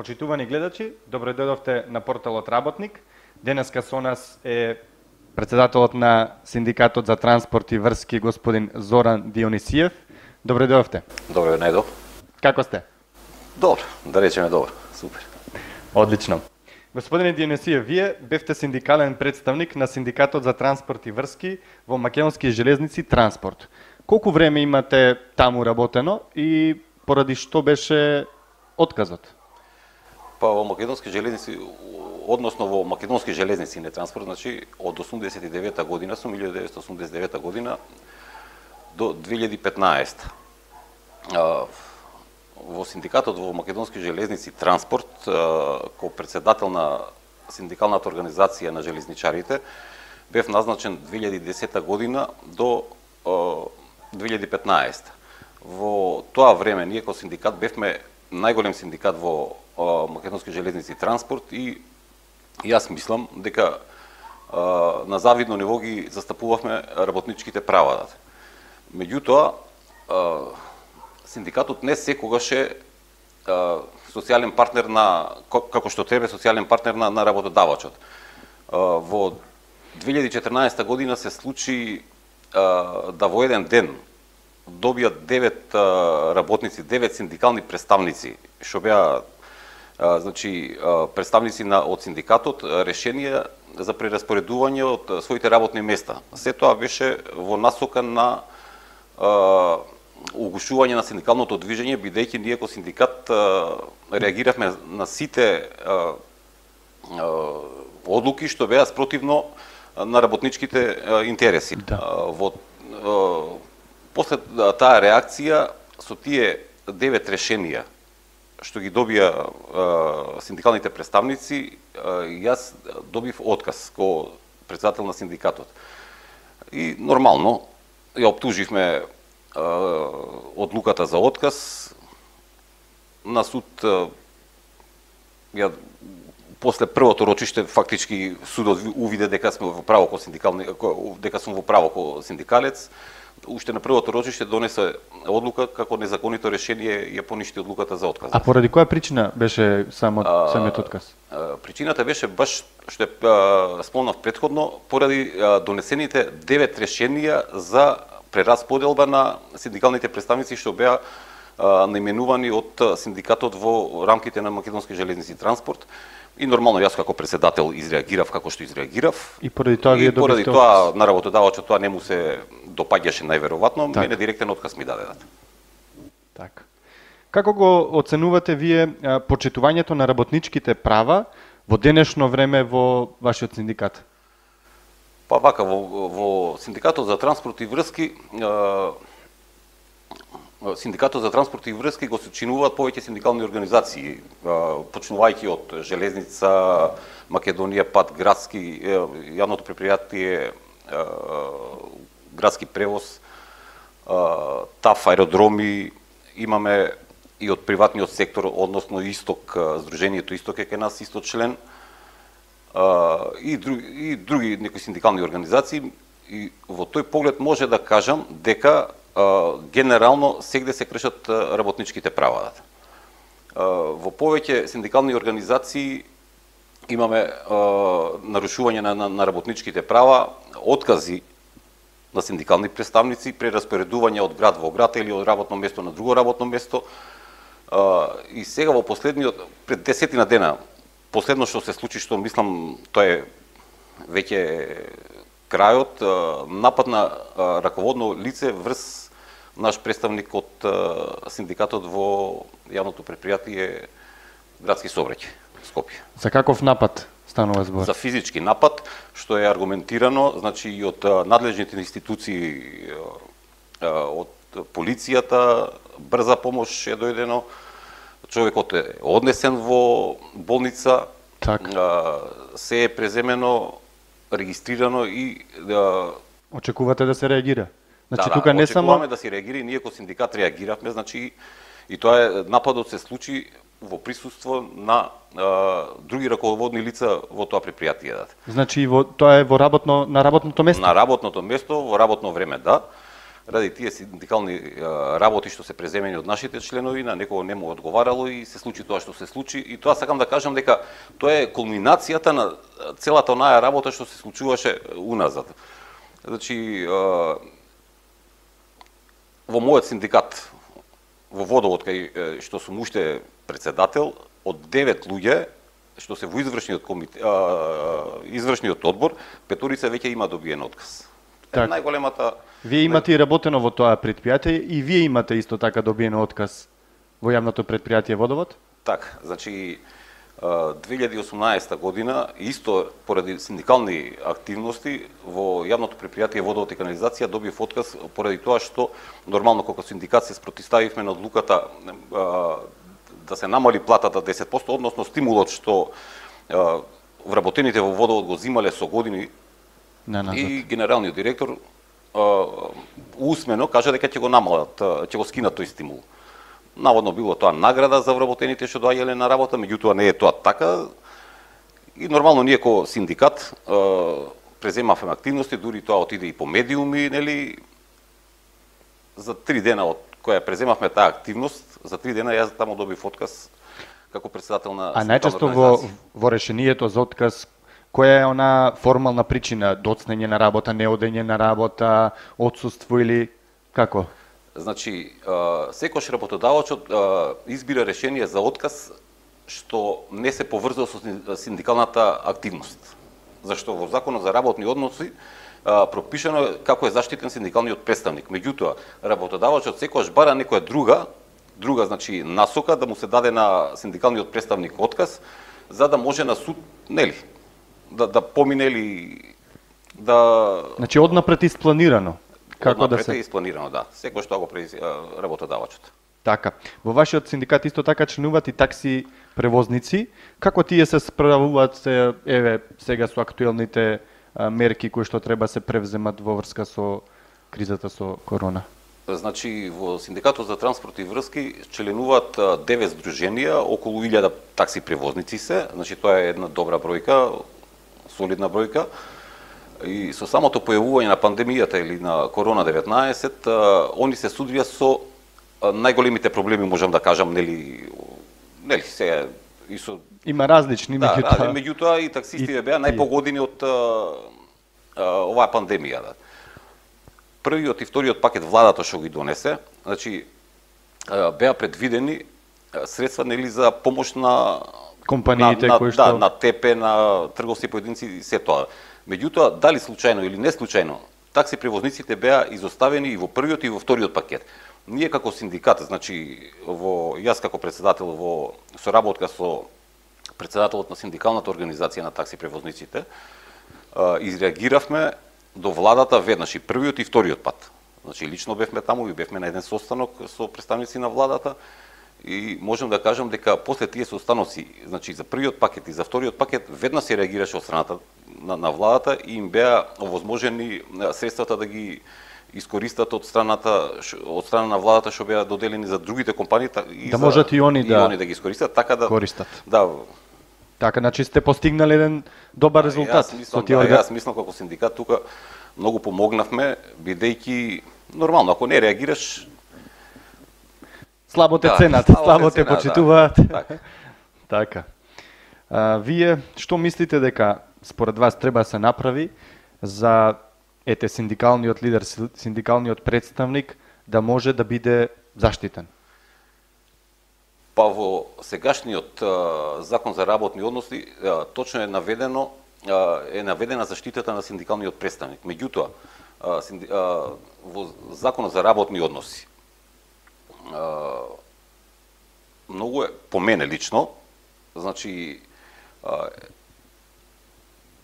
Почитувани гледачи, добро дојдовте на порталот Работник. Денеска со нас е председателот на Синдикатот за транспорт и врски господин Зоран Дионисиев. Добро дојдовте. Добро најдов. Како сте? Добро, да речеме добро. Супер. Одлично. Господине Дионисиев, вие бевте синдикален представник на Синдикатот за транспорт и врски во Македонски железници Транспорт. Колку време имате таму работено и поради што беше отказот? Па во Македонски железници, односно во Македонски железници не транспорт, значи од 89 година, сум 1989 година до 2015. Во синдикатот во Македонски железници Транспорт, ко председател на синдикалната организација на железничарите, бев назначен 2010 година до 2015. Во тоа време ние ко синдикат бевме најголем синдикат во Македонски железници Транспорт и јас мислам дека на завидно ниво ги застапувавме работничките права. Меѓутоа, синдикатот не секогаш е социјален партнер како што треба социјален партнер на работодавачот. Во 2014 година се случи да во еден ден добијат 9 работници, 9 синдикални представници, што беа значи представници од синдикатот, решенија за прераспоредување од своите работни места. Се тоа беше во насока на угушување на синдикалното движење, бидејќи ние ко синдикат реагиравме на сите одлуки што беа спротивно на работничките интереси. Да. После таа реакција, со тие 9 решенија што ги добија синдикалните представници, јас добив отказ ко председател на синдикатот. И нормално ја оптуживме одлуката за отказ на суд. Ја после првото рочиште фактички судот увиде дека сме во право ко дека сум во право ко синдикалец. Уште на првото рочиште донесе одлука како незаконито решение ја поништи одлуката за отказ. А поради која причина беше самиот отказ? Причината беше баш што спомнав претходно, поради донесените 9 решенија за прерасподелба на синдикалните представници што беа наименувани од синдикатот во рамките на Македонски железници Транспорт. И нормално јас како председател изреагирав како што изреагирав. И поради тоа вие добивте поради тоа на работодавачот тоа не му се допаѓаше најверојатно, Так. мене директен отказ ми дадедат. Така. Како го оценувате вие почитувањето на работничките права во денешно време во вашиот синдикат? Па вака, во Синдикатот за транспорт и врски, Синдикатот за транспорт и врски го сочинуваат повеќе синдикални организации, почнувајќи од Железница, Македонија, Пат, градски, јавното предпријатие, градски превоз, ТАФ, аеродроми, имаме и од приватниот сектор, односно Исток, Сдруженијето Исток е кај нас исто член, и други некои синдикални организации. И во тој поглед може да кажам дека генерално сегде се кршат работничките права. Во повеќе синдикални организации имаме нарушување на работничките права, откази на синдикални представници, прераспоредување од град во град или од работно место на друго работно место. И сега во последниот, пред 10 дена, последно што се случи, што мислам тоа е веќе крајот, напад на раководно лице врз наш представник од синдикатот во јавното предпријатие Градски сообраќај Скопје. За каков напад станува збор? За физички напад, што е аргументирано, значи и од надлежните институции, од полицијата, брза помош е дојдено, човекот е однесен во болница, се е преземено, регистрирано и очекувате да се реагира? Значи да, тука не само очекуваме да се реагира и ние ко синдикат реагиравме, значи и тоа е нападот се случи во присуство на други раководни лица во тоа предпријатие. Значи тоа е на работното место? На работното место, во работно време, да. ради тие синдикални работи што се преземени од нашите членови, на некого не му одговарало и се случи тоа што се случи. И тоа сакам да кажам дека тоа е кулминацијата на целата онаа работа што се случуваше уназад. Значи, во мојот синдикат, во Водовод, кај што сум уште председател, од 9 луѓе што се во извршниот одбор, петорица веќе има добиен отказ. Так. Најголемата... Вие имате и работено во тоа предпријатие и вие имате исто така добиен отказ во јавното предпријатие Водовод? Так, значи 2018 година исто поради синдикални активности во јавното предпријатие Водовод и канализација добив отказ поради тоа што нормално како синдикат се спротивставивме на одлуката да се намали платата 10%, односно стимулот што вработените во Водовод го земале со години. И генералниот директор усмено кажа дека ќе го намалат, ќе го скинат тој стимул. Наводно било тоа награда за вработените што доаѓале на работа, меѓутоа не е тоа така. И нормално ние како синдикат преземавме активности, дури тоа отиде и по медиуми, нели? За 3 дена од која преземавме таа активност, за 3 дена јас таму добив отказ како председател на синдикална организација. А најчесто во решението за отказ, која е она формална причина? Доцнење на работа, неодење на работа, отсуство или како? Значи, секој работодавачот избира решение за отказ што не се поврзува со синдикалната активност. Зашто во Законот за работни односи пропишано како е заштитен синдикалниот представник. Меѓутоа, работодавачот секогаш бара некоја друга значи насока да му се даде на синдикалниот представник отказ, за да може на суд, нели, да помине или да... Значи однапред испланирано. Како да се испланирано, да. Секој што го прави работодавачот. Така. Во вашиот синдикат исто така членуваат и такси превозници. Како тие се справуваат еве сега со актуелните мерки кои што треба се превземат во врска со кризата со корона? Значи, во Синдикатот за транспорт и врски членуваат 9 здруженија, околу 1000 такси превозници се. Значи, тоа е една добра бројка, солидна бројка. И со самото појавување на пандемијата или на корона-19, они се судија со најголемите проблеми, можам да кажам, нели се и со... Има различни, меѓутоа и таксистите беа најпогодени од оваа пандемија. Да. Првиот и вториот пакет владата што ги донесе, значи беа предвидени средства нели за помош на компаниите кои што на ТП, на трговци поединци и се тоа. Меѓутоа, дали случајно или не случајно, такси превозниците беа изоставени и во првиот и во вториот пакет. Ние како синдикат, значи јас како председател во соработка со председателот на синдикалната организација на такси превозниците, изреагиравме до владата веднаш и првиот и вториот пат. Значи лично бевме таму и бевме на еден состанок со представници на владата и можам да кажам дека после тие состаноци, значи за првиот пакет и за вториот пакет веднаш се реагираше од страната на владата и им беа овозможени средствата да ги искористат од страна на владата што беа доделени за другите компании и да можат и они да ги искористат, така да користат. Да. Така, значи сте постигнале еден добар резултат. Јас мислам како синдикат тука многу помогнавме, бидејќи нормално ако не реагираш слабо те ценат, слабо те почитуваат. Да. Така. Вие што мислите дека според вас треба да се направи за синдикалниот лидер, синдикалниот представник да може да биде заштитен? Па во сегашниот закон за работни односи точно е наведена заштитата на синдикалниот представник. Меѓутоа, во законот за работни односи многу е, по мене лично, значи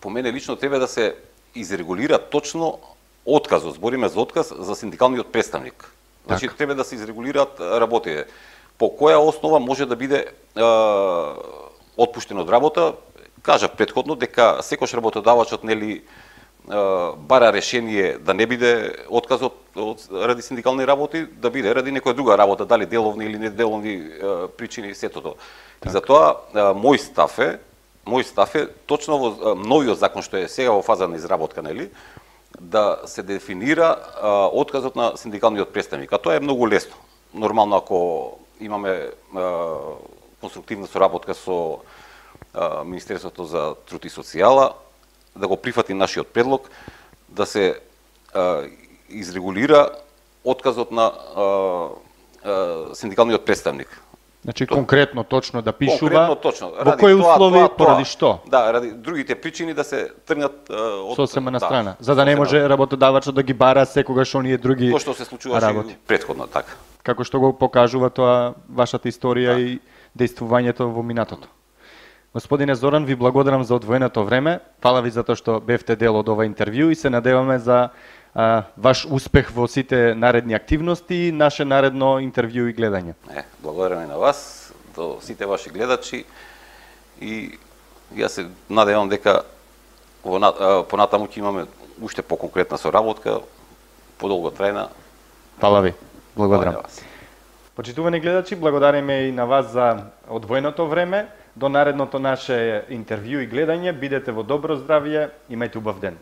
по мене лично треба да се изрегулира точно отказот, збориме за отказ за синдикалниот представник. Значи треба да се изрегулираат работите. По која основа може да биде отпуштен од работа? Кажав претходно дека секој работодавачот нели бара решение да не биде отказот ради синдикални работи, да биде ради некоја друга работа, дали деловни или неделовни причини, сето тоа. И затоа мој став е точно во новиот закон што е сега во фаза на изработка, нели, да се дефинира отказот на синдикалниот представник. А тоа е многу лесно. Нормално, ако имаме конструктивна соработка со Министерството за труд и социјала, да го прифати нашиот предлог, да се изрегулира отказот на синдикалниот представник. Значи конкретно точно да пишува Конкретно точно. во кои услови, поради што? Да, ради другите причини да се тргнат Сосема на страна, за да не може работодавачот да ги бара секогаш оние други тоа што се случуваше работи. претходно, така. Како што го покажува тоа вашата историја и действувањето во минатото. Господине Зоран, ви благодарам за одвоеното време. Фала ви за тоа што бевте дел од ова интервју и се надеваме за ваш успех во сите наредни активности и наше наредно интервју и гледање. Благодарам и на вас, до сите ваши гледачи и јас се надевам дека понатаму ќе имаме уште поконкретна соработка, подолго трајна. Фала ви. Благодарам. Благодарам вас. Почитувани гледачи, благодариме и на вас за одвоеното време. До наредното наше интервју и гледање, бидете во добро здравје, имајте убав ден.